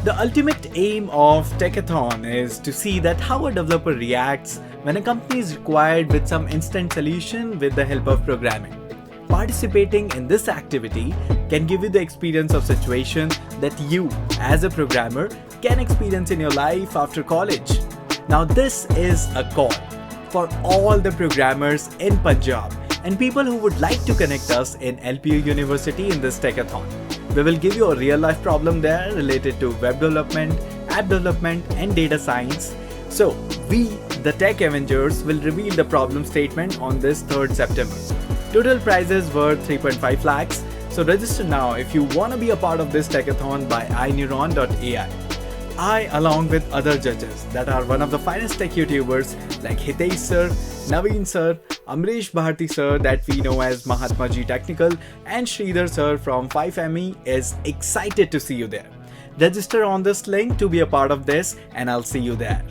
The ultimate aim of Tech-A-Thon is to see that how a developer reacts when a company is required with some instant solution with the help of programming. Participating in this activity can give you the experience of situation that you, as a programmer, can experience in your life after college. Now this is a call for all the programmers in Punjab and people who would like to connect us in LPU University in this Tech-A-Thon. We will give you a real-life problem there related to web development, app development and data science. So we, the Tech Avengers, will reveal the problem statement on this 3rd September. Total prizes worth 3.5 lakhs. So register now if you want to be a part of this Tech-A-Thon by ineuron.ai. I, along with other judges that are one of the finest tech YouTubers like Hitesh sir, Naveen sir, Amrish Bharti sir that we know as Mahatma Ji Technical and Sridhar sir from 5ME is excited to see you there. Register on this link to be a part of this and I'll see you there.